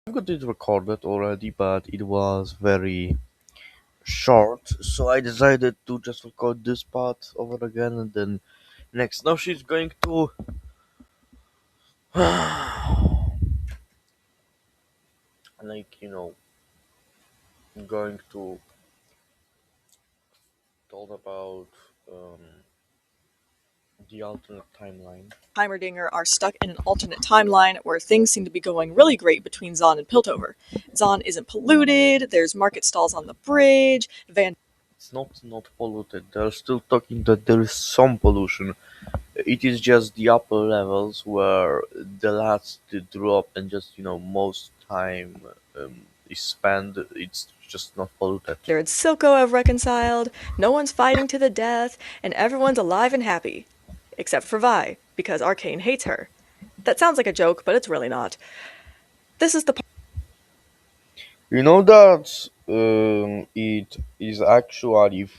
got it recorded already, but it was very short, so I decided to just record this part over again and then next. Now she's going to like going to talk about um, the alternate timeline. Heimerdinger are stuck in an alternate timeline where things seem to be going really great between Zahn and Piltover. Zahn isn't polluted, there's market stalls on the bridge, It's not polluted. They're still talking that there is some pollution. It is just the upper levels where the last drop and just most time is spent. It's just not polluted. Vander and Silco have reconciled, no one's fighting to the death, and everyone's alive and happy. Except for Vi, because Arcane hates her. That sounds like a joke, but it's really not. This is the You know that it is actually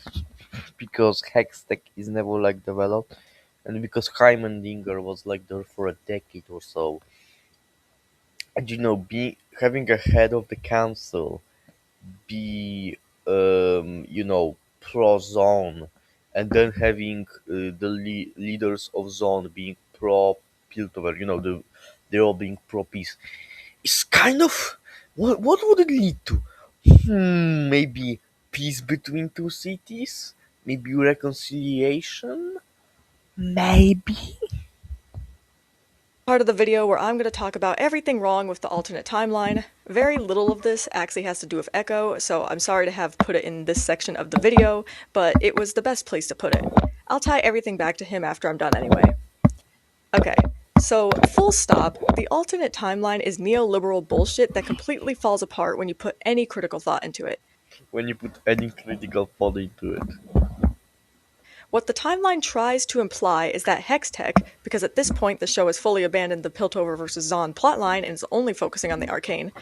because Hextech is never like developed, and because Heimendinger was like there for a decade or so, and be having a head of the council be pro zone, and then having the leaders of zone being pro Piltover, they're all being pro peace. It's kind of what would it lead to? Maybe peace between two cities? Maybe reconciliation? Maybe? part of the video where I'm going to talk about everything wrong with the alternate timeline. Very little of this actually has to do with Echo, so I'm sorry to have put it in this section of the video, but it was the best place to put it. I'll tie everything back to him after I'm done anyway. Okay, so full stop, the alternate timeline is neoliberal bullshit that completely falls apart when you put any critical thought into it. When you put any critical thought into it. What the timeline tries to imply is that Hextech, because at this point the show has fully abandoned the Piltover vs. Zahn plotline and is only focusing on the arcane,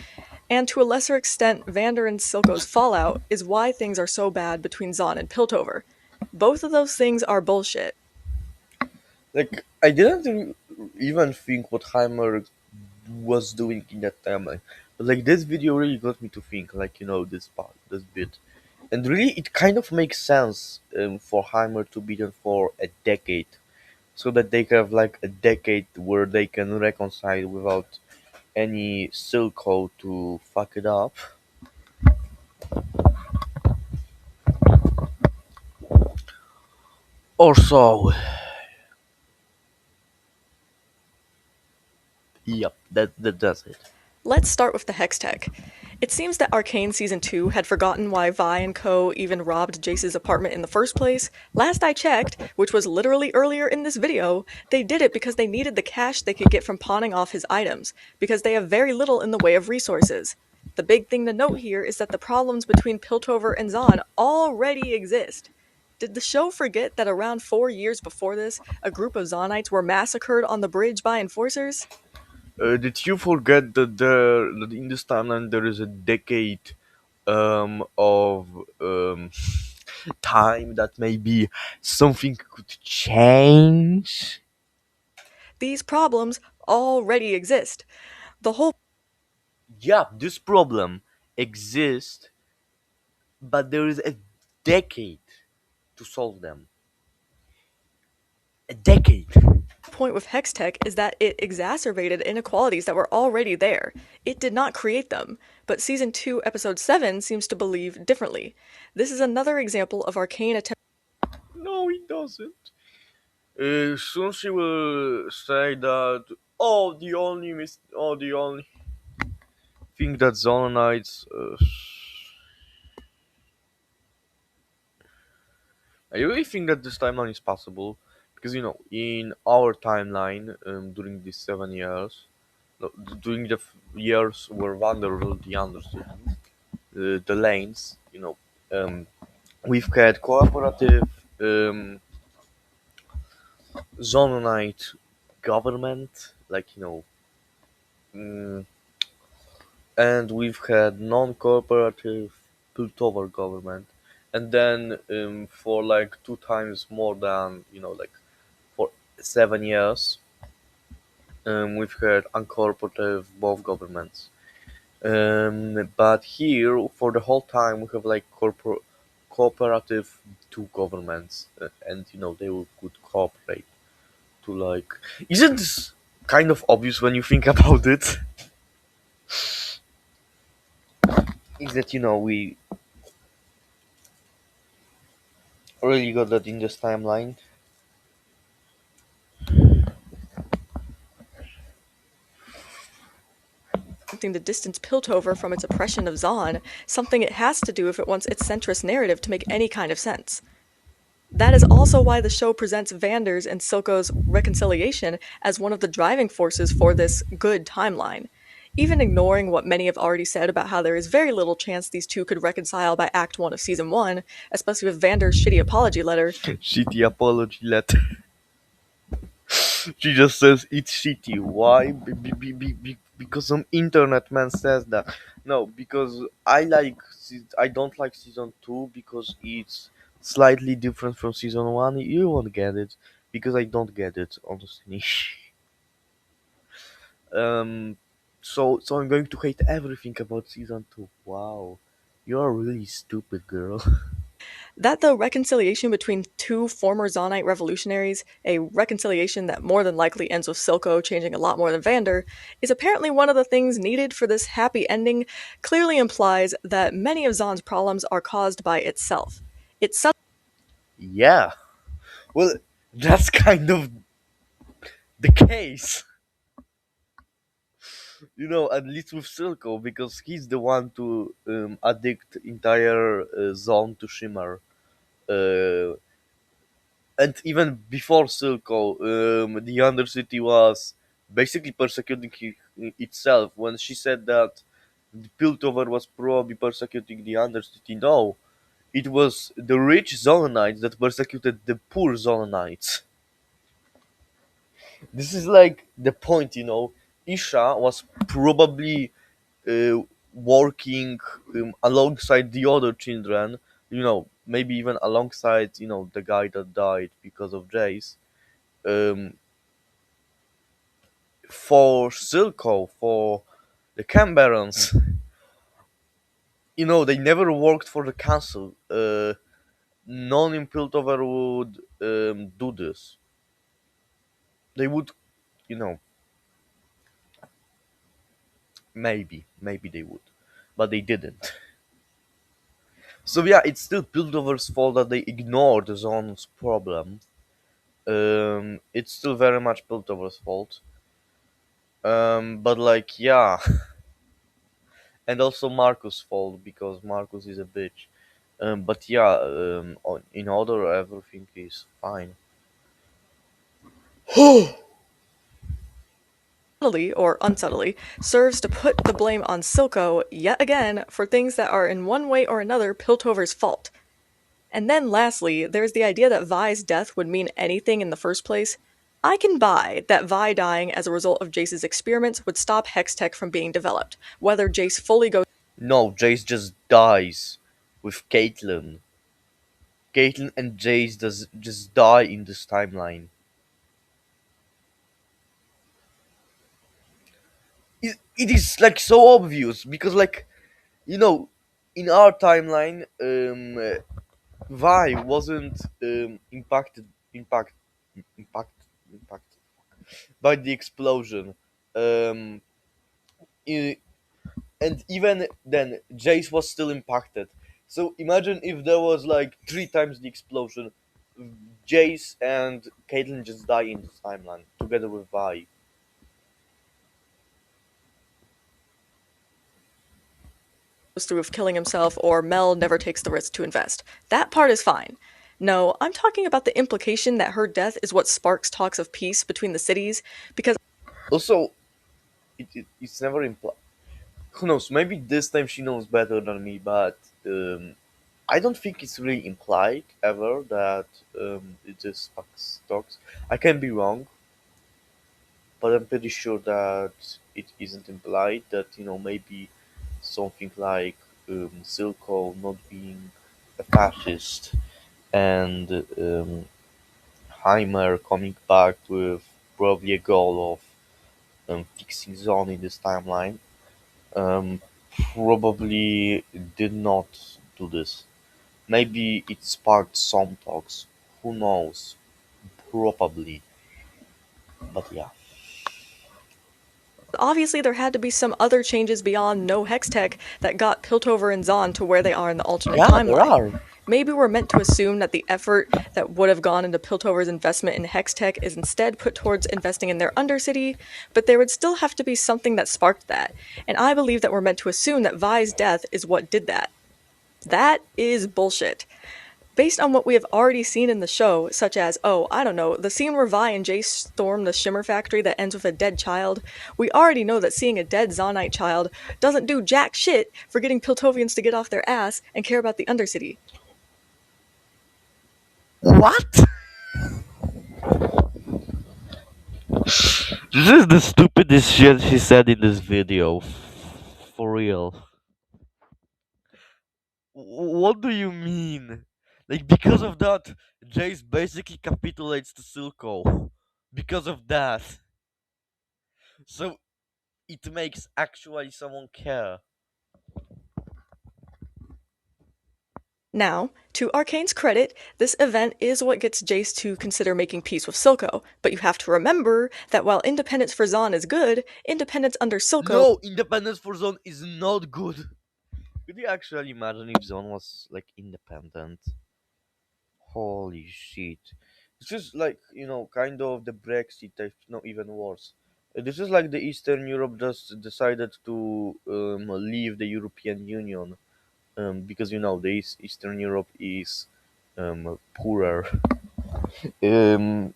and to a lesser extent Vander and Silco's fallout, is why things are so bad between Zahn and Piltover. Both of those things are bullshit. Like, I didn't even think what Heimer was doing in that timeline. But like this video really got me to think, like, this part, this bit. And really, it kind of makes sense for Heimer to be done for a decade, so that they have like a decade where they can reconcile without any Silco to fuck it up. Or so. Yep, that does it. Let's start with the Hextech. It seems that Arcane Season 2 had forgotten why Vi and Co. even robbed Jace's apartment in the first place. Last I checked, which was literally earlier in this video, they did it because they needed the cash they could get from pawning off his items, because they have very little in the way of resources. The big thing to note here is that the problems between Piltover and Zahn already exist. Did the show forget that around 4 years before this, a group of Zahnites were massacred on the bridge by enforcers? Did you forget that in this timeline there is a decade of time that maybe something could change? These problems already exist. The whole Yeah, this problem exists, but there is a decade to solve them. A decade. point with Hextech is that it exacerbated inequalities that were already there. It did not create them, but Season 2, Episode 7 seems to believe differently. This is another example of Arcane attempt. No, it doesn't. Soon she will say that the only thing that Zononites. I really think that this timeline is possible because in our timeline during these 7 years, no, during the years where Wander ruled the Undercity, the lanes, we've had cooperative Zononite government, like mm, and we've had non-cooperative Piltover government, and then for like two times more than like for 7 years, we've had uncooperative both governments. But here, for the whole time, we have like cooperative two governments, and they could cooperate to like. Isn't this kind of obvious when you think about it? Is that we really got that in this timeline? Attempting to distance Piltover from its oppression of Zahn, something it has to do if it wants its centrist narrative to make any kind of sense. That is also why the show presents Vander's and Silco's reconciliation as one of the driving forces for this good timeline. Even ignoring what many have already said about how there is very little chance these two could reconcile by Act 1 of Season 1, especially with Vander's shitty apology letter, Shitty apology letter. She just says it's shitty. Why? Because some internet man says that. No, because I don't like season two because it's slightly different from season one. You won't get it because I don't get it honestly. um, so I'm going to hate everything about season two. Wow, you're really stupid, girl. that the reconciliation between two former Zonite revolutionaries, a reconciliation that more than likely ends with Silco changing a lot more than Vander, is apparently one of the things needed for this happy ending, clearly implies that many of Zahn's problems are caused by itself. It Yeah. Well, that's kind of the case. At least with Silco, because he's the one to addict entire zone to Shimmer. Uh, and even before Silco, the Undercity was basically persecuting itself. When she said that the Piltover was probably persecuting the Undercity, no, it was the rich Zonanites that persecuted the poor Zonanites. This is like the point. Isha was probably working alongside the other children, maybe even alongside, the guy that died because of Jace, um, for Silco, for the Canberrans. They never worked for the council. None in Piltover would do this. They would, you know, maybe they would, but they didn't. So yeah, it's still Piltover's fault that they ignored the zone's problem. It's still very much Piltover's fault. But like yeah, and also Marcus' fault because Marcus is a bitch. But yeah, in order everything is fine. subtly or unsubtly serves to put the blame on Silco yet again for things that are in one way or another Piltover's fault. And then lastly, there's the idea that Vi's death would mean anything in the first place. I can buy that Vi dying as a result of Jace's experiments would stop Hextech from being developed, whether Jace fully goes No, Jace just dies with Caitlyn. Caitlyn and Jace does just die in this timeline. It is like so obvious because like you know in our timeline Vi wasn't impact impact impact by the explosion. Um, i- and even then, Jace was still impacted. So imagine if there was like three times the explosion, Jace and Caitlyn just die in this timeline together with Vi. through with killing himself or Mel never takes the risk to invest. That part is fine. No, I'm talking about the implication that her death is what sparks talks of peace between the cities, because Also, it's never implied. Who knows? Maybe this time she knows better than me, but I don't think it's really implied ever that it just sparks talks. I can be wrong, but I'm pretty sure that it isn't implied that maybe something like Silco not being a fascist and Heimer coming back with probably a goal of fixing Zone in this timeline. probably did not do this. Maybe it sparked some talks. Who knows? Probably. But yeah. Obviously, there had to be some other changes beyond no Hextech that got Piltover and Zahn to where they are in the alternate Yeah, there timeline. are. Maybe we're meant to assume that the effort that would have gone into Piltover's investment in Hextech is instead put towards investing in their Undercity, but there would still have to be something that sparked that. And I believe that we're meant to assume that Vi's death is what did that. That is bullshit. Based on what we have already seen in the show, such as, oh, I don't know, the scene where Vi and Jace storm the Shimmer factory that ends with a dead child, we already know that seeing a dead Zonite child doesn't do jack shit for getting Piltovians to get off their ass and care about the Undercity. What? This is the stupidest shit she said in this video. For real. What do you mean? Like, because of that, Jace basically capitulates to Silco. Because of that. So, it makes actually someone care. Now, to Arcane's credit, this event is what gets Jace to consider making peace with Silco, but you have to remember that while independence for Zahn is good, independence under Silco No, independence for Zone is not good. Could you actually imagine if Zone was, like, independent? Holy shit. This is like, kind of the Brexit type, no, even worse. This is like the Eastern Europe just decided to leave the European Union because, the Eastern Europe is poorer. Um,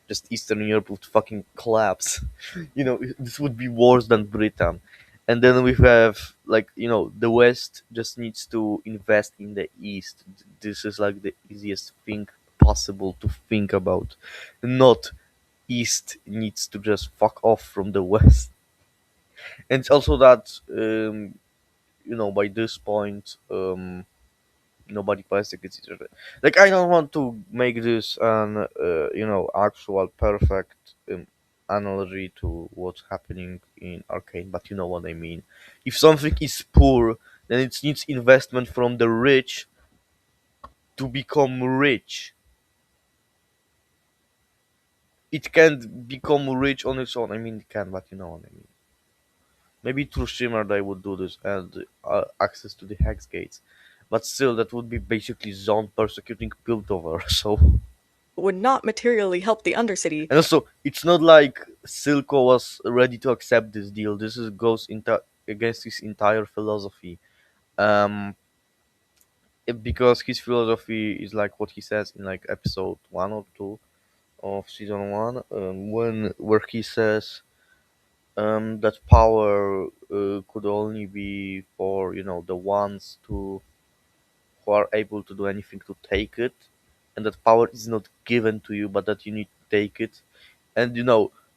just Eastern Europe would fucking collapse. This would be worse than Britain. And then we have, like, the West just needs to invest in the East. This is like the easiest thing possible to think about. Not East needs to just fuck off from the West. And it's also that, by this point, nobody persecutes each other. Like, I don't want to make this an actual perfect analogy to what's happening in Arcane, but you know what I mean. If something is poor, then it needs investment from the rich to become rich. It can't become rich on its own. I mean, it can, but you know what I mean. Maybe through Shimmer they would do this and access to the hex gates, but still, that would be basically Zone persecuting Piltover. So. would not materially help the Undercity. And also, it's not like Silco was ready to accept this deal. This is goes into against his entire philosophy. Um, because his philosophy is like what he says in like episode 1 or 2 of season 1, when where he says that power could only be for the ones who are able to do anything to take it, and that power is not given to you, but that you need to take it. And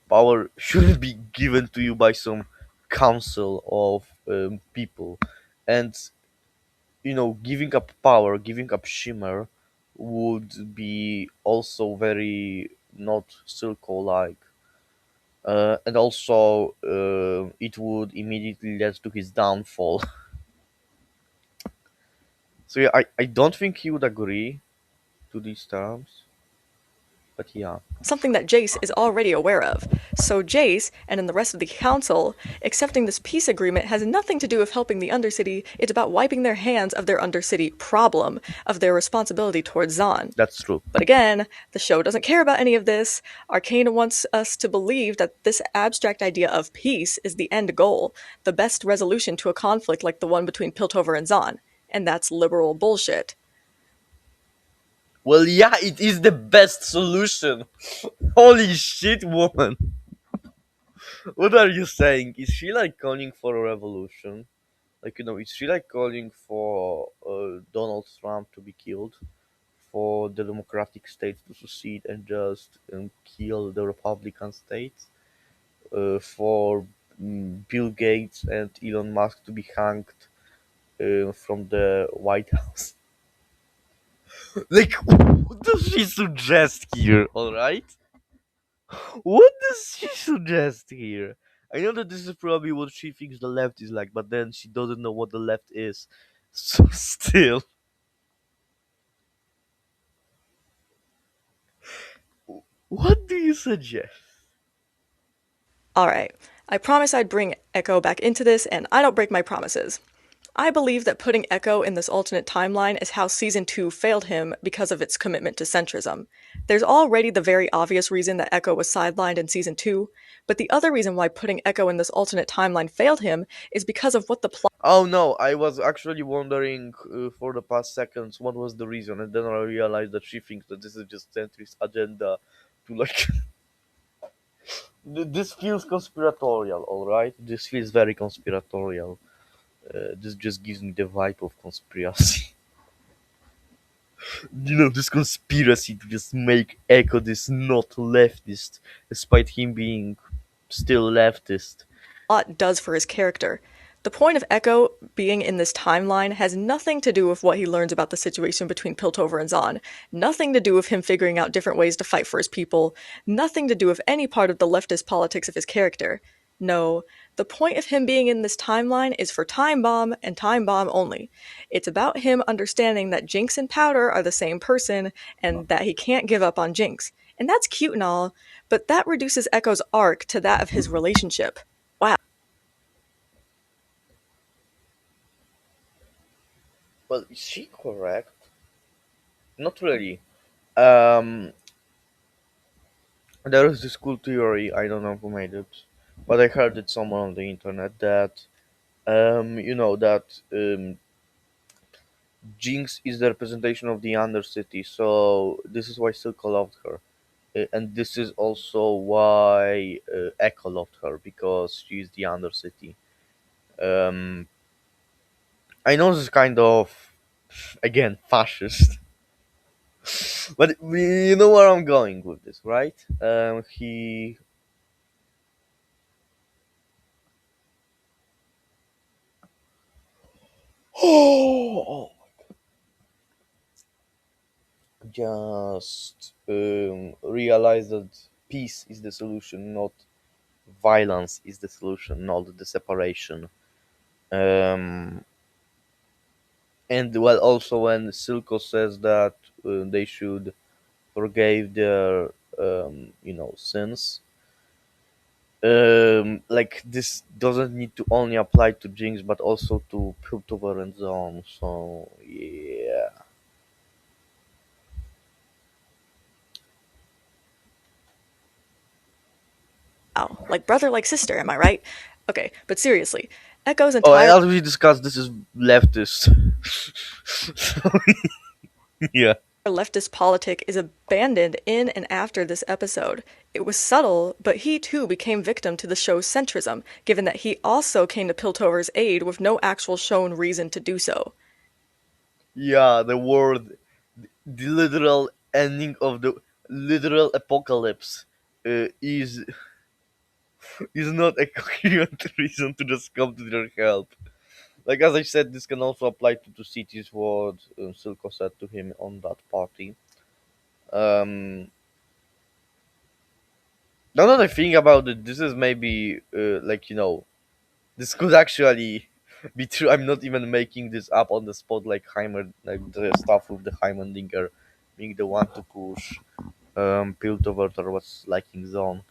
power shouldn't be given to you by some council of people. And giving up power, giving up Shimmer would be also very not Silco like. And also, it would immediately lead to his downfall. So yeah, I don't think he would agree to these terms, but yeah. Something that Jace is already aware of. So Jace, and in the rest of the council, accepting this peace agreement has nothing to do with helping the Undercity, it's about wiping their hands of their Undercity problem, of their responsibility towards Zahn. That's true. But again, the show doesn't care about any of this. Arcane wants us to believe that this abstract idea of peace is the end goal, the best resolution to a conflict like the one between Piltover and Zahn. And that's liberal bullshit. Well, yeah, it is the best solution. Holy shit, woman. What are you saying? Is she like calling for a revolution? Like, is she like calling for Donald Trump to be killed? For the Democratic states to secede and just kill the Republican states? For Bill Gates and Elon Musk to be hanged from the White House? Like, what does she suggest here, alright? What does she suggest here? I know that this is probably what she thinks the left is like, but then she doesn't know what the left is. So still, what do you suggest? Alright, I promise I'd bring Echo back into this, and I don't break my promises. I believe that putting Echo in this alternate timeline is how Season 2 failed him because of its commitment to centrism. There's already the very obvious reason that Echo was sidelined in Season 2, but the other reason why putting Echo in this alternate timeline failed him is because of what the plot Oh no, I was actually wondering for the past seconds what was the reason, and then I realized that she thinks that this is just centrist agenda to like. This feels conspiratorial, alright? This feels very conspiratorial. This just gives me the vibe of conspiracy. This conspiracy to just make Echo this not leftist, despite him being still leftist. does for his character. The point of Echo being in this timeline has nothing to do with what he learns about the situation between Piltover and Zahn, nothing to do with him figuring out different ways to fight for his people, nothing to do with any part of the leftist politics of his character. No, the point of him being in this timeline is for Time Bomb and Time Bomb only. It's about him understanding that Jinx and Powder are the same person and that he can't give up on Jinx. And that's cute and all, but that reduces Echo's arc to that of his relationship. Wow. Well, is she correct? Not really. Um, there is this cool theory, I don't know who made it, but I heard it somewhere on the internet that, Jinx is the representation of the Undercity, so this is why Silco loved her. And this is also why Echo loved her, because she's the Undercity. Um, I know this is kind of, again, fascist, but you know where I'm going with this, right? He oh, just realized that peace is the solution, not violence is the solution, not the separation. Um, and well, also when Silco says that they should forgive their sins, like this doesn't need to only apply to Jinx but also to Piltover and Zone. So yeah. Wow, like brother, like sister, am I right? Okay, but seriously, Echo's Oh, and entire as we discussed, this is leftist. Yeah. leftist politic is abandoned in and after this episode. It was subtle, but he too became victim to the show's centrism, given that he also came to Piltover's aid with no actual shown reason to do so. Yeah, the word, the literal ending of the literal apocalypse is not a coherent reason to just come to their help. Like as I said, this can also apply to two cities. What Silco said to him on that party. Um, Now that I think about it, this is maybe this could actually be true. I'm not even making this up on the spot, like Heimer, like the stuff with the Heimendinger being the one to push Piltover towards liking Zone.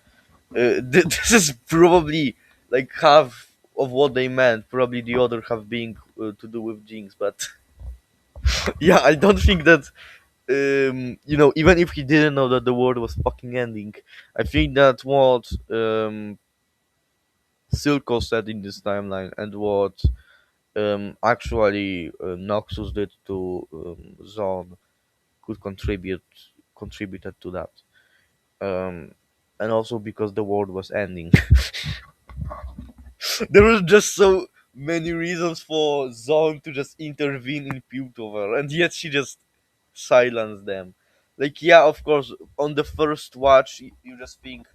This is probably like half of what they meant. Probably the other half being to do with Jinx, but yeah, I don't think that even if he didn't know that the world was fucking ending, I think that what Silco said in this timeline and what actually Noxus did to Zone could contributed to that. Um, and also because the world was ending. There were just so many reasons for Zone to just intervene in Piltover, and yet she just silenced them. Like, yeah, of course, on the first watch, you just think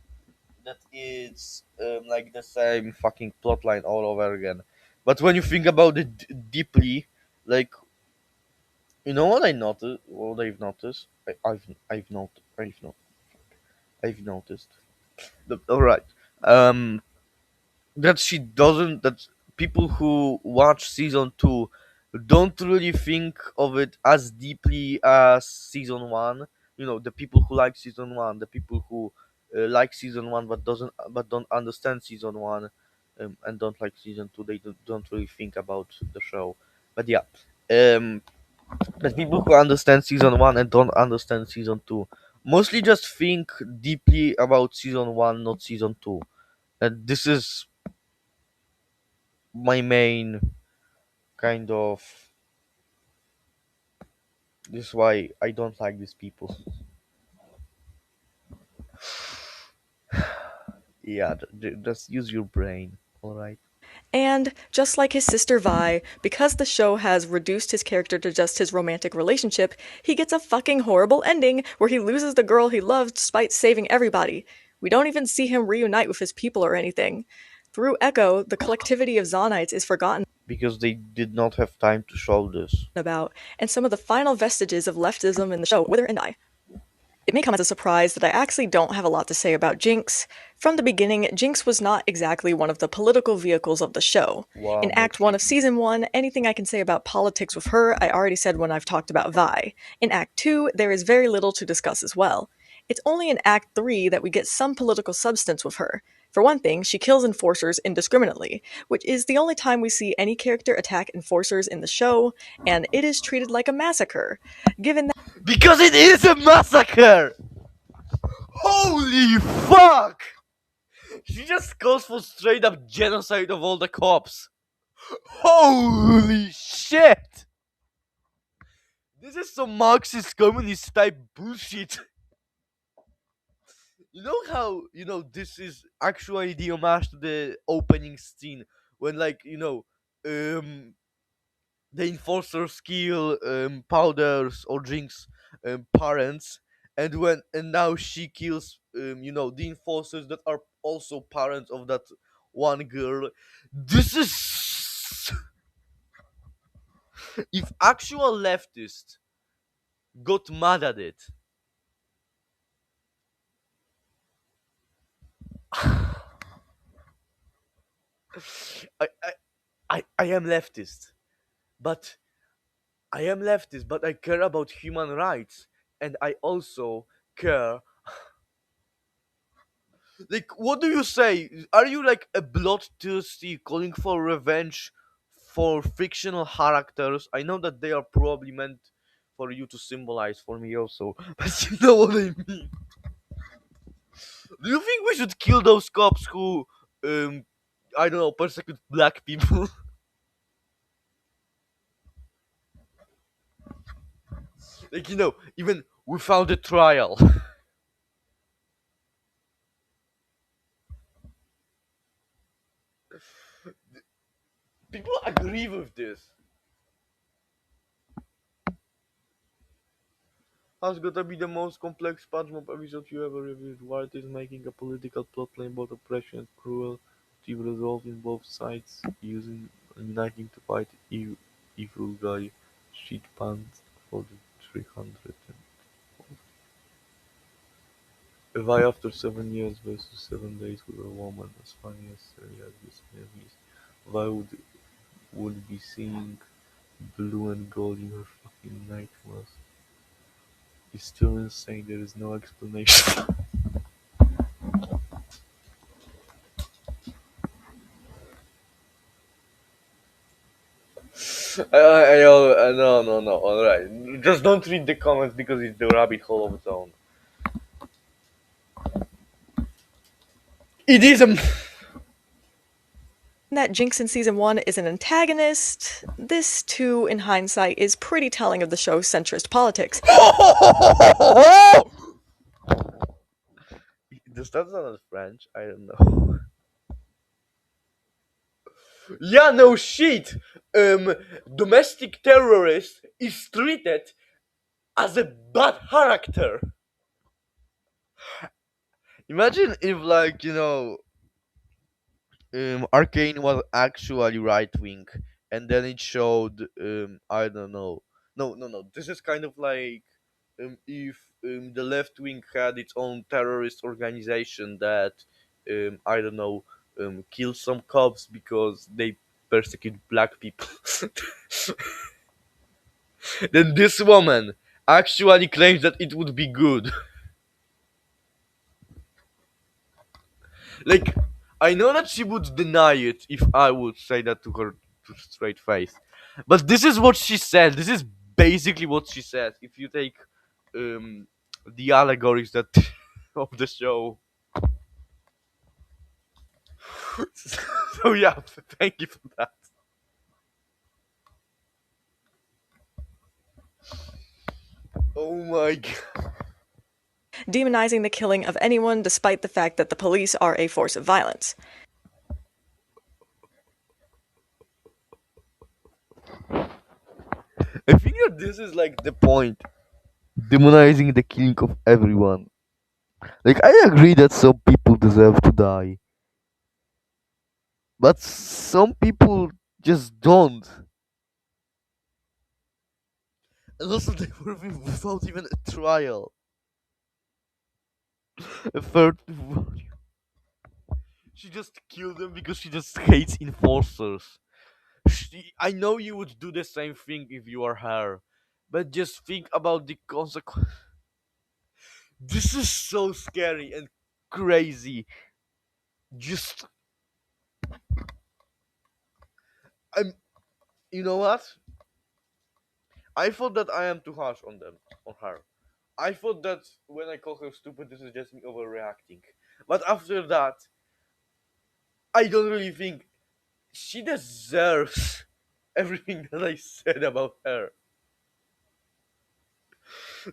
that it's like the same fucking plotline all over again. But when you think about it deeply, like, you know what I noticed? What I've noticed? I've noticed. All right. Um, that she doesn't that people who watch season 2 don't really think of it as deeply as season 1. The people who like season 1, the people who like season 1 but don't understand season 1, and don't like season 2, they don't really think about the show. But yeah, um but people who understand season 1 and don't understand season 2 mostly just think deeply about season 1, not season 2. And this is my main kind of this is why I don't like these people. Yeah, just use your brain, all right? And just like his sister Vi, because the show has reduced his character to just his romantic relationship, he gets a fucking horrible ending where he loses the girl he loved despite saving everybody. We don't even see him reunite with his people or anything. Through Echo, the collectivity of Zonites is forgotten Because they did not have time to show this. about, and some of the final vestiges of leftism in the show wither and die. It may come as a surprise that I actually don't have a lot to say about Jinx. From the beginning, Jinx was not exactly one of the political vehicles of the show. Wow, In no Act 1 of shit. Season 1, anything I can say about politics with her, I already said when I've talked about Vi. In Act 2, there is very little to discuss as well. It's only in Act 3 that we get some political substance with her. For one thing, she kills enforcers indiscriminately, which is the only time we see any character attack enforcers in the show, and it is treated like a massacre. Given Because it is a massacre! Holy fuck! She just calls for straight up genocide of all the cops. Holy shit! This is some Marxist communist type bullshit. You know how this is actually the homage to the opening scene when, like, the enforcers kill Powders or Jinx parents, and now she kills the enforcers that are also parents of that one girl. This is if actual leftists got mad at it. I I I am leftist, but I care about human rights, and I also care. Like, what do you say? Are you like a bloodthirsty calling for revenge for fictional characters? I know that they are probably meant for you to symbolize for me also, but you know what I mean. Do you think we should kill those cops who, um, I don't know, persecute black people? Like, even without a trial. People agree with this. Has gotta be the most complex SpongeBob episode you ever reviewed. Walt is making a political plotline about oppression and cruelty resolved in both sides, using uniting to fight evil guy shit pants for the 300. Why after 7 years versus 7 days with a woman as funny as serial this movies? Why would be seeing blue and gold in her fucking nightmares? Is still insane. There is no explanation. No, no, no. All right, just don't read the comments because it's the rabbit hole of its own. It is a. that Jinx in season 1 is an antagonist, this too, in hindsight, is pretty telling of the show's centrist politics. Does that sound French? I don't know. Yeah, no shit. Domestic terrorist is treated as a bad character. Imagine if, like, Arcane was actually right wing, and then it showed I don't know. No, no, no. This is kind of like if the left wing had its own terrorist organization that I don't know kill some cops because they persecute black people. Then this woman actually claims that it would be good. Like, I know that she would deny it if I would say that to her to straight face. But this is what she said. This is basically what she said. If you take um, the allegories that of the show. So yeah, thank you for that. Oh my god. demonizing the killing of anyone despite the fact that the police are a force of violence. I think that this is like the point. Demonizing the killing of everyone. Like, I agree that some people deserve to die, but some people just don't. And also, they were without even a trial. A third. She just killed them because she just hates enforcers. I know you would do the same thing if you are her, but just think about the consequence. This is so scary and crazy. Just, I'm. You know what? I thought that I am too harsh on them, on her. I thought that when I call her stupid, this is just me overreacting. But after that, I don't really think she deserves everything that I said about her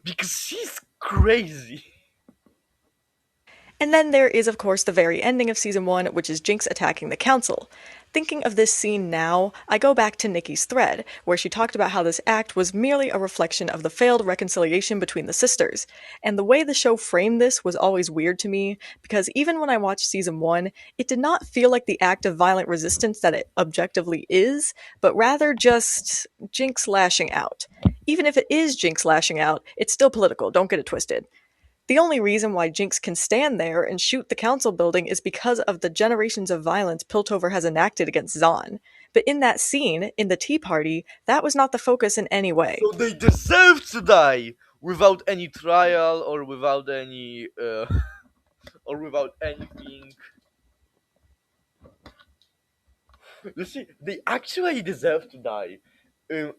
because she's crazy. And then there is, of course, the very ending of season 1, which is Jinx attacking the council. Thinking of this scene now, I go back to Nikki's thread, where she talked about how this act was merely a reflection of the failed reconciliation between the sisters. And the way the show framed this was always weird to me, because even when I watched season 1, it did not feel like the act of violent resistance that it objectively is, but rather just Jinx lashing out. Even if it is Jinx lashing out, it's still political, don't get it twisted. The only reason why Jinx can stand there and shoot the council building is because of the generations of violence Piltover has enacted against Zahn. But in that scene, in the Tea Party, that was not the focus in any way. So they deserve to die without any trial or without anything. You see, they actually deserve to die. Um,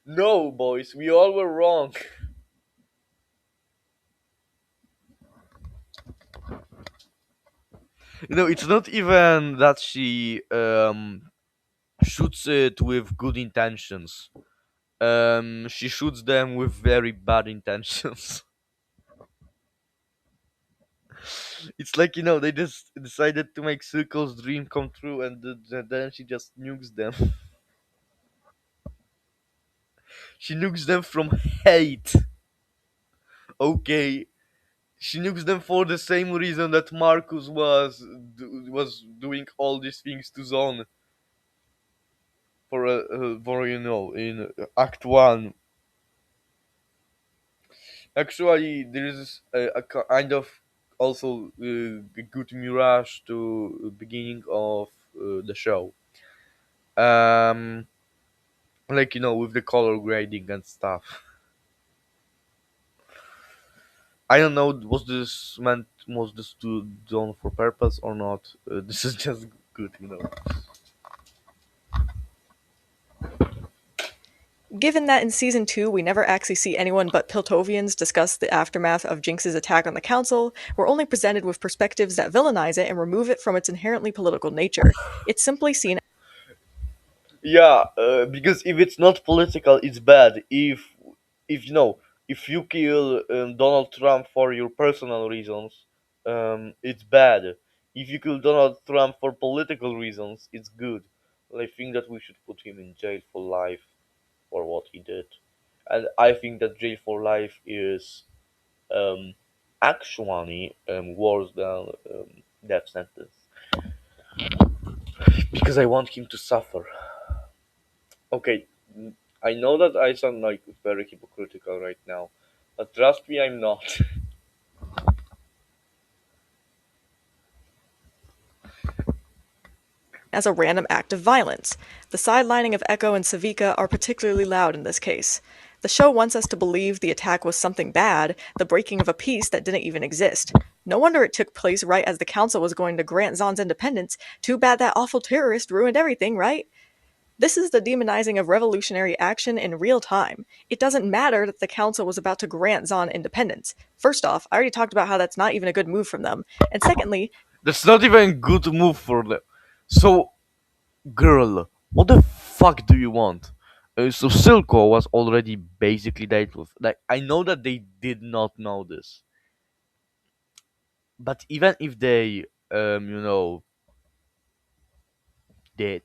no, boys, we all were wrong. It's not even that she shoots it with good intentions. She shoots them with very bad intentions. It's like, they just decided to make Circle's dream come true, and then she just nukes them. She nukes them from hate. Okay, she nukes them for the same reason that Marcus was doing all these things to Zone for in Act One. Actually, there is a kind of also a good mirage to beginning of the show. Um, like, with the color grading and stuff. I don't know, was this done for purpose or not? This is just good. Given that in season 2 we never actually see anyone but Piltovians discuss the aftermath of Jinx's attack on the council, we're only presented with perspectives that villainize it and remove it from its inherently political nature. It's simply seen. Yeah, because if it's not political, it's bad. If if you kill Donald Trump for your personal reasons, it's bad. If you kill Donald Trump for political reasons, it's good. Well, I think that we should put him in jail for life for what he did, and I think that jail for life is um, actually worse than death sentence because I want him to suffer. Okay, I know that I sound like very hypocritical right now, but trust me, I'm not. as a random act of violence. The sidelining of Echo and Savika are particularly loud in this case. The show wants us to believe the attack was something bad, the breaking of a peace that didn't even exist. No wonder it took place right as the council was going to grant Zon's independence. Too bad that awful terrorist ruined everything, right? This is the demonizing of revolutionary action in real time. It doesn't matter that the council was about to grant Zon independence. First off, I already talked about how that's not even a good move from them. And secondly, That's not even a good move for them. So, girl, what the fuck do you want? So Silco was already basically dealt with. Like, I know that they did not know this, but even if they, did,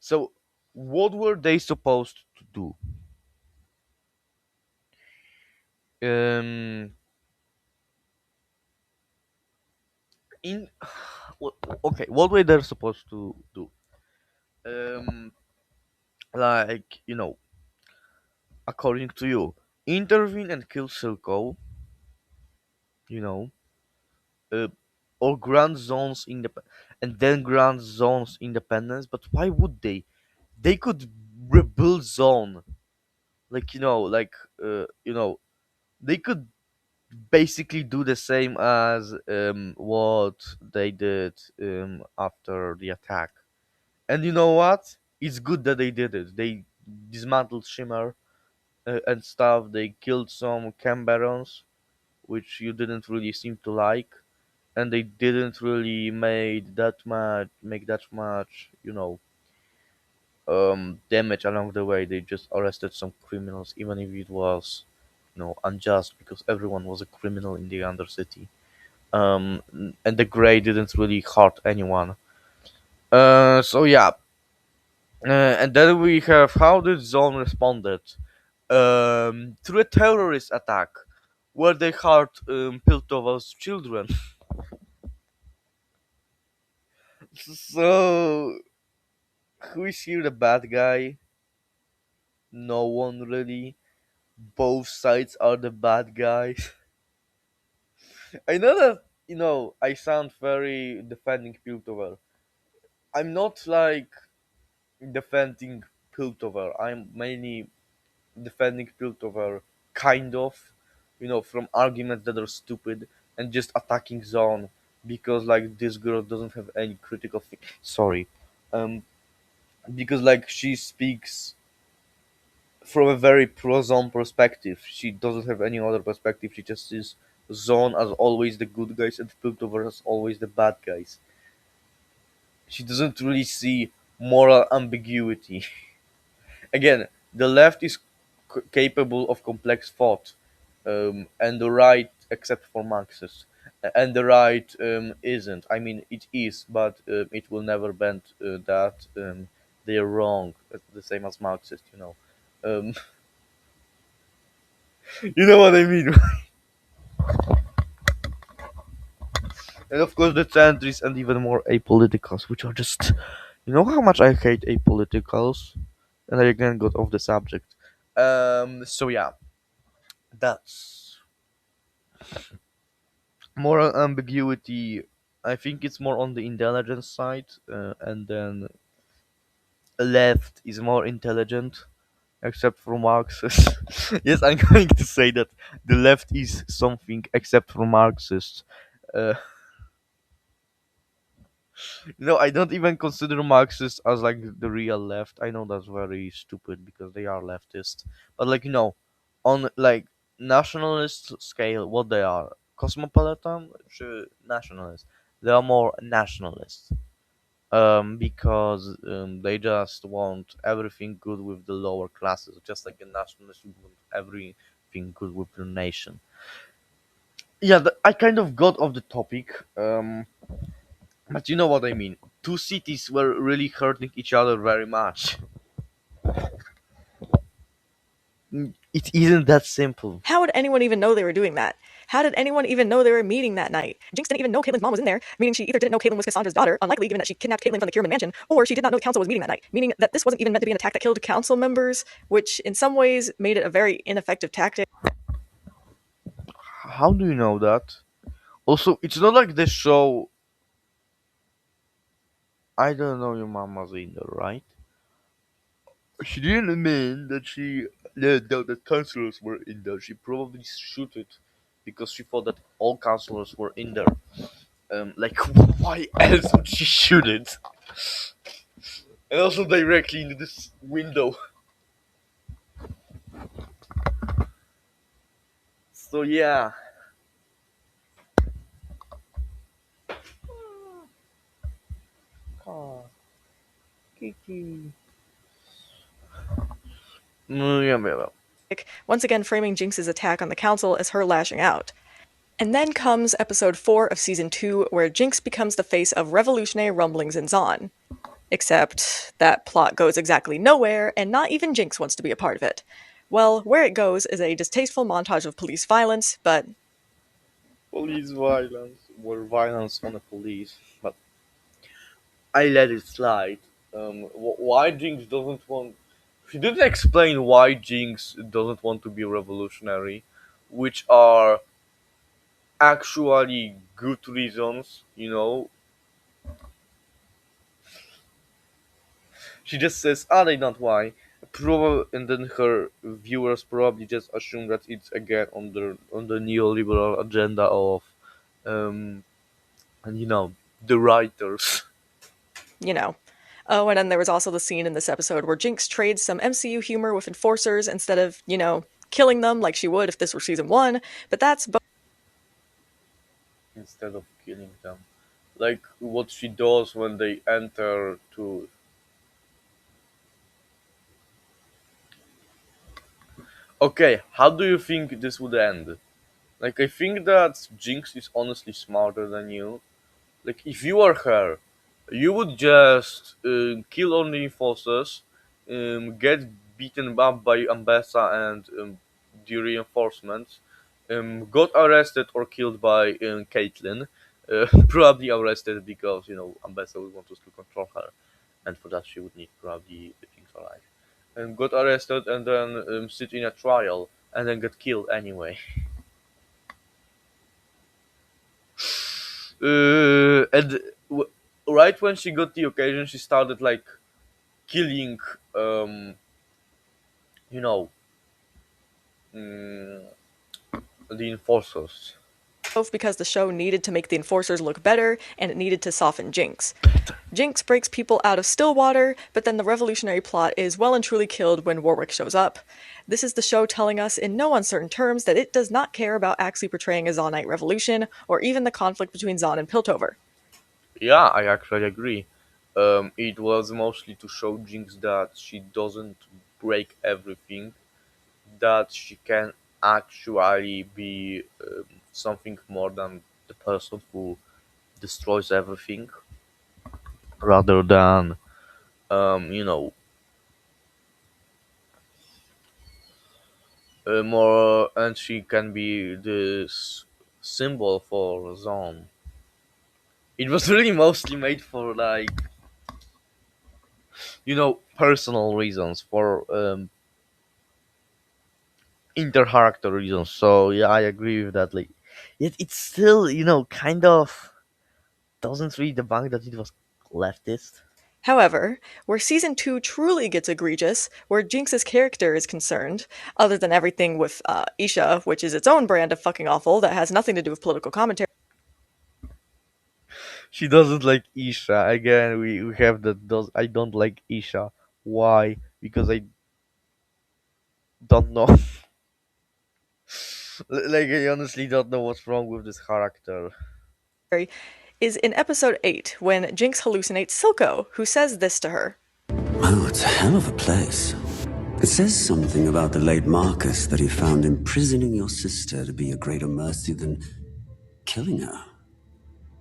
so what were they supposed to do? Um, in okay, what were they supposed to do? Um, like according to you, intervene and kill Silco, you know, uh, or grant zones and then grant zones independence. But why would they? They could rebuild zone, like they could basically do the same as what they did after the attack. And you know what? It's good that they did it. They dismantled Shimmer and stuff. They killed some camp barons, which you didn't really seem to like, and they didn't really make that much damage along the way. They just arrested some criminals, even if it was unjust, because everyone was a criminal in the Undercity. And the Grey didn't really hurt anyone. So yeah, and then we have how did Zone responded through a terrorist attack where they hurt Piltover's children. So who is here the bad guy? No one really. Both sides are the bad guys. I know that I sound very defending Piltover. I'm not like defending Piltover. I'm mainly defending Piltover, kind of, from arguments that are stupid and just attacking Zone because like this girl doesn't have any critical thing. Sorry, um, because like she speaks from a very pro Zone perspective. She doesn't have any other perspective. She just sees Zone as always the good guys and Piltover as always the bad guys. She doesn't really see moral ambiguity. Again, the left is capable of complex thought, and the right, except for Marxists, and the right isn't. I mean, it is, but it will never bend that they are wrong. The same as Marxists. Um, you know what I mean. And of course, the centrists and even more apoliticals, which are just, how much I hate apoliticals, and I again got off the subject. So yeah, that's moral ambiguity. I think it's more on the intelligence side, and then left is more intelligent, except for Marxists. Yes, I'm going to say that the left is something except for Marxists. Uh, I don't even consider Marxists as like the real left. I know that's very stupid because they are leftist, but like on like nationalist scale, what they are, cosmopolitan, sure, nationalist. They are more nationalists. Because they just want everything good with the lower classes, just like a nationalist would want everything good with the nation. Yeah, I kind of got off the topic. But you know what I mean. Two cities were really hurting each other very much. It isn't that simple. how would anyone even know they were doing that? How did anyone even know they were meeting that night? Jinx didn't even know Caitlyn's mom was in there, meaning she either didn't know Caitlyn was Cassandra's daughter, unlikely given that she kidnapped Caitlyn from the Kierman mansion, or she did not know the council was meeting that night, meaning that this wasn't even meant to be an attack that killed council members, which in some ways made it a very ineffective tactic. How do you know that? Also, it's not like the show. I don't know your mama's in there, right? She didn't mean that that counselors were in there. She probably shoot it because she thought that all counselors were in there. Like why else would she shoot it? And also directly into this window. So yeah. Oh, Kiki. Yeah, yeah, yeah. once again framing Jinx's attack on the council as her lashing out. And then comes episode 4 of season 2, where Jinx becomes the face of revolutionary rumblings in Zon. Except that plot goes exactly nowhere, and not even Jinx wants to be a part of it. Well, where it goes is a distasteful montage of police violence, but Police violence or violence on the police, but I let it slide. Why Jinx doesn't want? She didn't explain why Jinx doesn't want to be revolutionary, which are actually good reasons. She just says, "Ah, they don't why." Probably, and then her viewers probably just assume that it's again on the neoliberal agenda of, um, and the writers. you know. Oh, and then there was also the scene in this episode where Jinx trades some MCU humor with enforcers instead of, killing them like she would if this were season 1, but that's Instead of killing them. Like what she does when they enter to. Okay, how do you think this would end? Like, I think that Jinx is honestly smarter than you. Like, if you are her, you would just kill all the enforcers, get beaten up by Ambessa and the reinforcements, got arrested or killed by Caitlyn. Probably arrested because, Ambessa would want us to control her, and for that she would need probably the things alive. And got arrested and then sit in a trial and then get killed anyway. And right when she got the occasion, she started like killing, um, you know, mm, the enforcers. both because the show needed to make the enforcers look better and it needed to soften Jinx. Jinx breaks people out of Stillwater, but then the revolutionary plot is well and truly killed when Warwick shows up. This is the show telling us in no uncertain terms that it does not care about actually portraying a Zonite revolution or even the conflict between Zon and Piltover. Yeah, I actually agree. It was mostly to show Jinx that she doesn't break everything, that she can actually be something more than the person who destroys everything, rather than more, and she can be this symbol for Zone. It was really mostly made for like personal reasons, for inter-character reasons. So yeah, I agree with that. Like, yet it's still kind of doesn't really debunk that it was leftist. However, where season 2 truly gets egregious, where Jinx's character is concerned, other than everything with Isha, which is its own brand of fucking awful that has nothing to do with political commentary, She doesn't like Isha. Again, we have that. Does I don't like Isha. Why? Because I don't know. Like, I honestly don't know what's wrong with this character. is in episode 8 when Jinx hallucinates Silco, who says this to her. Oh, it's a hell of a place. It says something about the late Marcus that he found imprisoning your sister to be a greater mercy than killing her.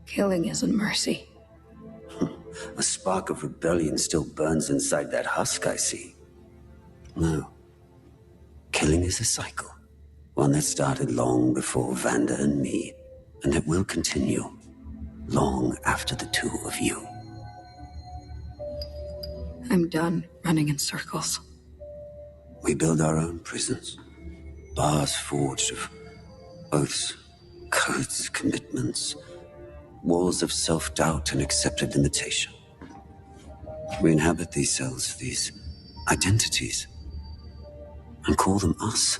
Killing isn't mercy. A spark of rebellion still burns inside that husk, I see. No. Killing is a cycle. One that started long before Vanda and me, and that will continue long after the two of you. I'm done running in circles. We build our own prisons. Bars forged of oaths, codes, commitments, walls of self-doubt and accepted limitation. We inhabit these cells, these identities, and call them us.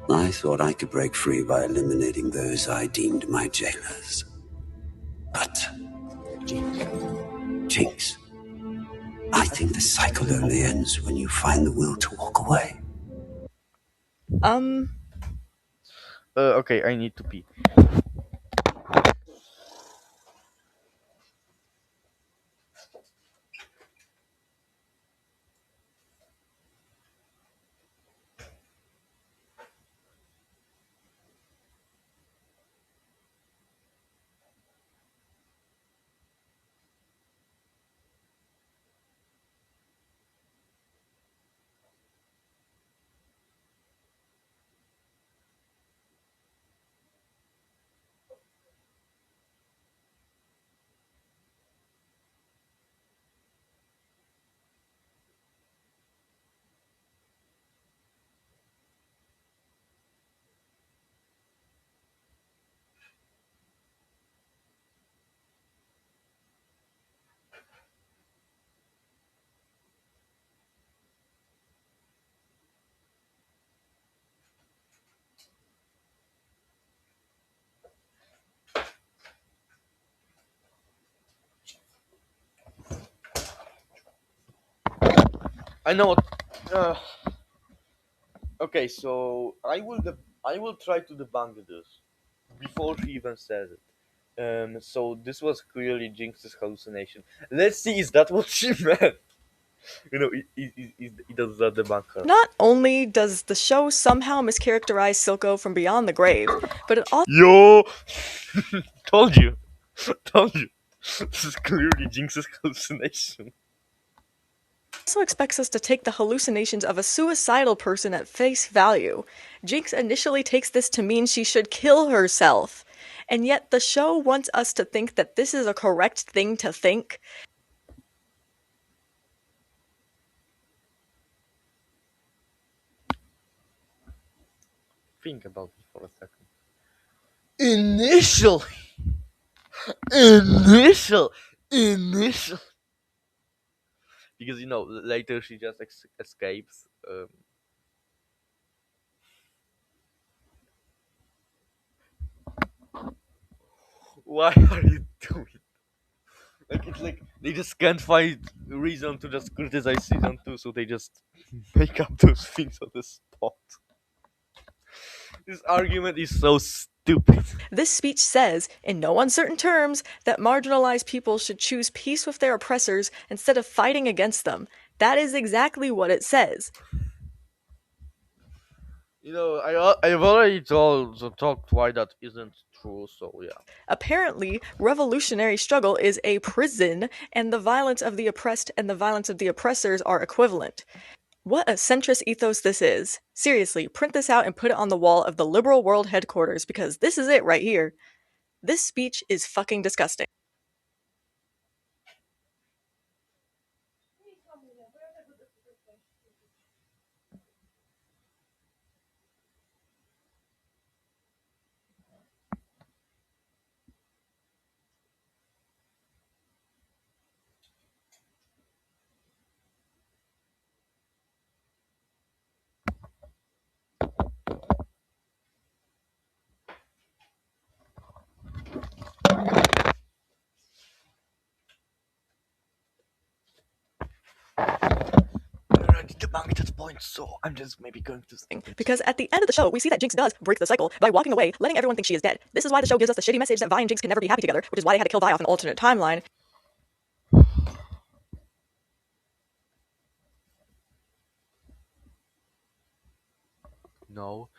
I thought I could break free by eliminating those I deemed my jailers. But, Jinx, I think the cycle only ends when you find the will to walk away. Um, Okay, I need to pee. I know what. Uh, okay, so I will try to debunk this before she even says it. So this was clearly Jinx's hallucination. Let's see, is that what she meant? It does that debunk her. not only does the show somehow mischaracterize Silco from beyond the grave, but it Yo, told you, told you. This is clearly Jinx's hallucination. also expects us to take the hallucinations of a suicidal person at face value. Jinx initially takes this to mean she should kill herself. And yet the show wants us to think that this is a correct thing to think. Think about it for a second. Initial, initial, initial. Because later she just escapes. Why are you doing? Like it's like they just can't find reason to just criticize season 2, so they just make up those things on the spot. This argument is so stupid. This speech says, in no uncertain terms, that marginalized people should choose peace with their oppressors instead of fighting against them. That is exactly what it says. I've already talked why that isn't true. So yeah. Apparently, revolutionary struggle is a prison, and the violence of the oppressed and the violence of the oppressors are equivalent. What a centrist ethos this is. Seriously, print this out and put it on the wall of the liberal world headquarters, because this is it right here. This speech is fucking disgusting. I already debunked that point, so I'm just maybe going to think. Because at the end of the show, we see that Jinx does break the cycle by walking away, letting everyone think she is dead. This is why the show gives us the shitty message that Vi and Jinx can never be happy together, which is why they had to kill Vi off an alternate timeline. No.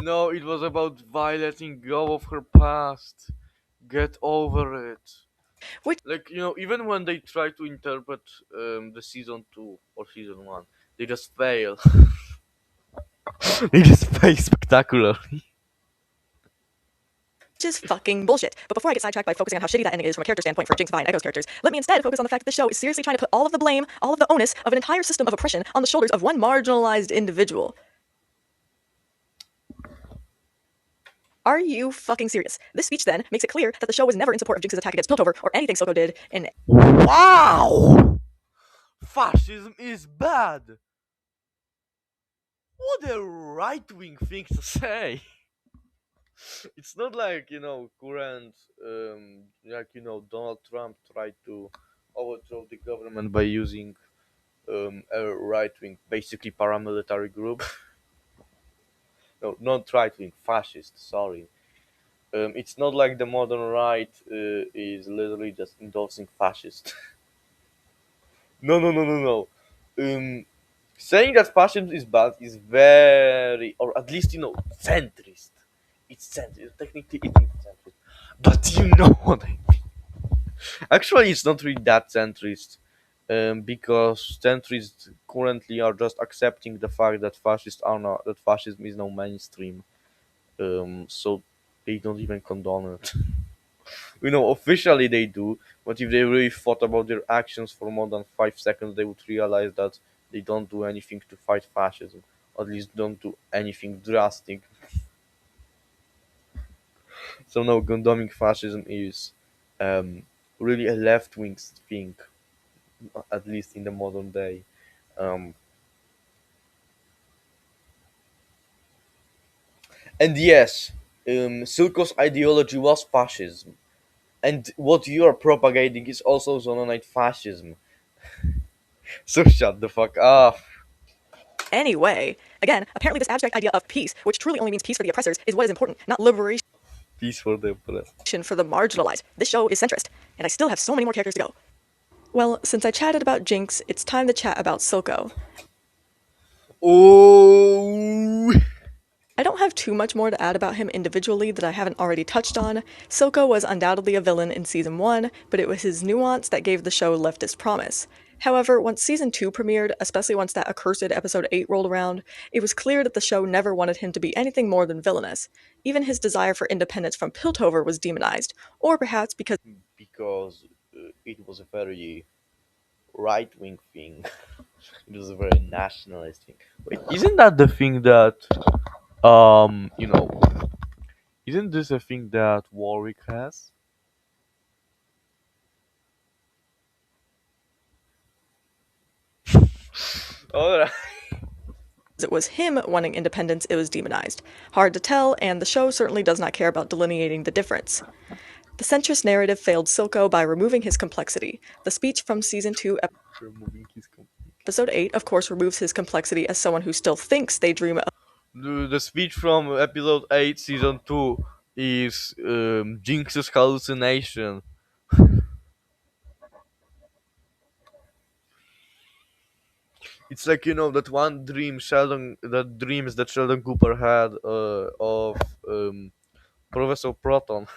No, it was about Vi letting go of her past. Get over it. Which Like, even when they try to interpret the season 2 or season 1, they just fail. They just fail spectacularly. is fucking bullshit. But before I get sidetracked by focusing on how shitty that ending is from a character standpoint for Jinx, Vi, and Echo's characters, let me instead focus on the fact that the show is seriously trying to put all of the blame, all of the onus of an entire system of oppression on the shoulders of one marginalized individual. Are you fucking serious? This speech then makes it clear that the show was never in support of Jinx's attack against Piltover or anything Silco did in. Wow! Fascism is bad! What a right wing thing to say! It's not like, current, Donald Trump tried to overthrow the government by using a right wing, basically paramilitary group. No, not right wing, fascist, sorry. It's not like the modern right is literally just endorsing fascist. No, no, no, no, no. Saying that fascism is bad is very, or at least centrist. It's centrist. Technically, it's not centrist, but you know what I mean. Actually, it's not really that centrist, because centrists currently are just accepting the fact that fascism is now mainstream. So they don't even condone it. Officially they do, but if they really thought about their actions for more than 5 seconds, they would realize that they don't do anything to fight fascism, or at least don't do anything drastic. So now condoning fascism is um, really a left-wing thing, at least in the modern day. Um, and yes, Silko's ideology was fascism, and what you are propagating is also Zononite fascism. So shut the fuck up. Anyway, again, apparently this abstract idea of peace, which truly only means peace for the oppressors, is what is important, not liberation Peace for the oppressed. for the marginalized. This show is centrist, and I still have so many more characters to go. Well, since I chatted about Jinx, it's time to chat about Silco. Oh, I don't have too much more to add about him individually that I haven't already touched on. Silco was undoubtedly a villain in Season 1, but it was his nuance that gave the show leftist promise. However, once Season 2 premiered, especially once that accursed Episode 8 rolled around, it was clear that the show never wanted him to be anything more than villainous. Even his desire for independence from Piltover was demonized, or perhaps because because it was a very right-wing thing. It was a very nationalist thing. Wait, isn't that the thing that um, you know, isn't this a thing that Warwick has? Alright. it was him wanting independence, it was demonized. Hard to tell, and the show certainly does not care about delineating the difference. The centrist narrative failed Silco by removing his complexity. The speech from Season 2, Removing his Episode 8, of course, removes his complexity as someone who still thinks they dream of the speech from episode 8, season 2 is Jinx's hallucination. It's like that one dreams that Sheldon Cooper had of Professor Proton.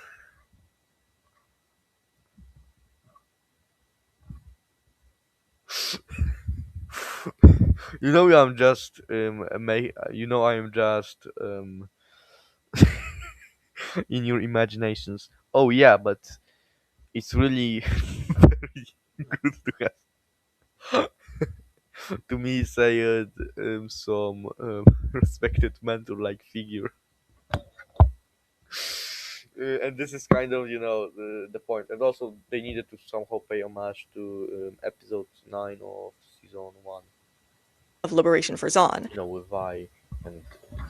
I'm just I'm just in your imaginations. Oh yeah, but it's really very good to have to me say some respected mentor like figure. And this is kind of the point, and also they needed to somehow pay homage to episode 9 of season 1, liberation for Zahn. with Vi and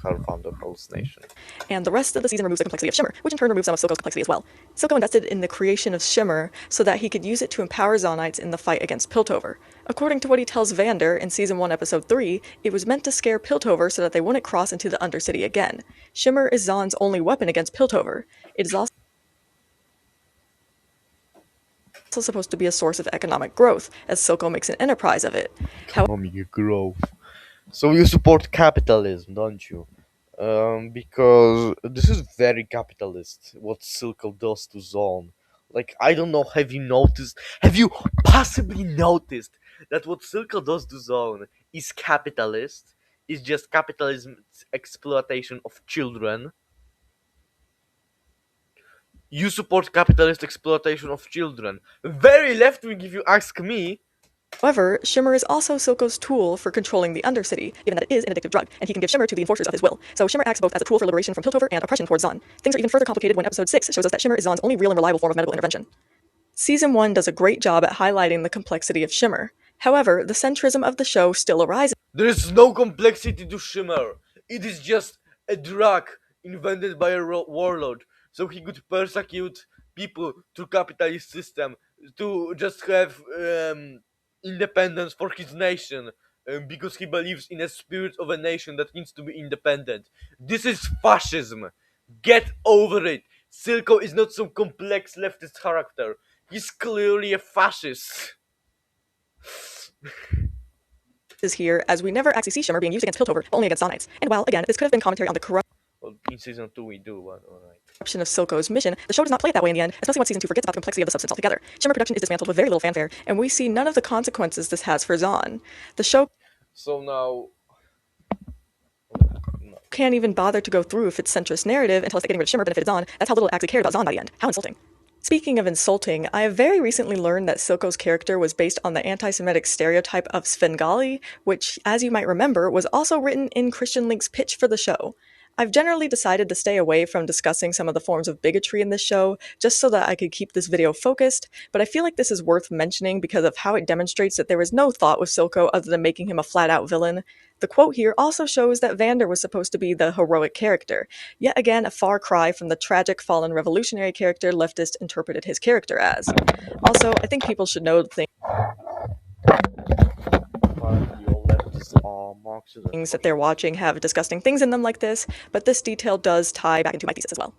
her founder hallucination. And the rest of the season removes the complexity of Shimmer, which in turn removes some of Silco's complexity as well. Silco invested in the creation of Shimmer so that he could use it to empower Zahnites in the fight against Piltover. According to what he tells Vander in Season 1, Episode 3, it was meant to scare Piltover so that they wouldn't cross into the Undercity again. Shimmer is Zahn's only weapon against Piltover. It is also supposed to be a source of economic growth, as Silco makes an enterprise of it. Economic growth. So you support capitalism, don't you? Because this is very capitalist. What Silco does to Zone. Like, I don't know. Have you noticed? Have you possibly noticed that what Silco does to Zone is capitalist? Is just capitalism's exploitation of children. You support capitalist exploitation of children. Very left wing, if you ask me. However, Shimmer is also Silco's tool for controlling the Undercity, given that it is an addictive drug, and he can give Shimmer to the enforcers of his will. So Shimmer acts both as a tool for liberation from Piltover and oppression towards Zahn. Things are even further complicated when episode 6 shows us that Shimmer is Zahn's only real and reliable form of medical intervention. Season 1 does a great job at highlighting the complexity of Shimmer. However, the centrism of the show still arises. There is no complexity to Shimmer. It is just a drug invented by a warlord, so he could persecute people through capitalist system to just have independence for his nation, because he believes in a spirit of a nation that needs to be independent. This is fascism. Get over it. Silco is not some complex leftist character. He's clearly a fascist. Is here, as we never actually see Shimmer being used against Piltover, but only against Zahnites. And while, again, this could have been commentary on the corruption Well, in season 2 we do, but alright. of Silco's mission, the show does not play it that way in the end, especially once season 2 forgets about the complexity of the substance altogether. Shimmer production is dismantled with very little fanfare, and we see none of the consequences this has for Zahn. The show So now, no. can't even bother to go through with its centrist narrative until it's getting rid of Shimmer benefited Zahn. That's how little it actually cared about Zahn by the end. How insulting. Speaking of insulting, I have very recently learned that Silco's character was based on the anti-Semitic stereotype of Svengali, which, as you might remember, was also written in Christian Link's pitch for the show. I've generally decided to stay away from discussing some of the forms of bigotry in this show, just so that I could keep this video focused, but I feel like this is worth mentioning because of how it demonstrates that there was no thought with Silco other than making him a flat-out villain. The quote here also shows that Vander was supposed to be the heroic character, yet again a far cry from the tragic fallen revolutionary character leftists interpreted his character as. Also, I think people should know the Apparently all leftists are Marxists. things that they're watching have disgusting things in them like this, but this detail does tie back into my thesis as well.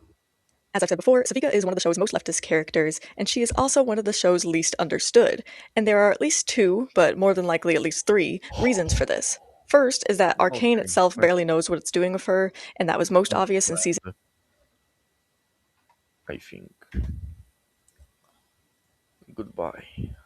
As I've said before, Savika is one of the show's most leftist characters, and she is also one of the show's least understood, and there are at least two, but more than likely at least three, reasons for this. First is that Arcane Okay, itself I barely knows what it's doing with her, and that was most obvious in season think. Goodbye.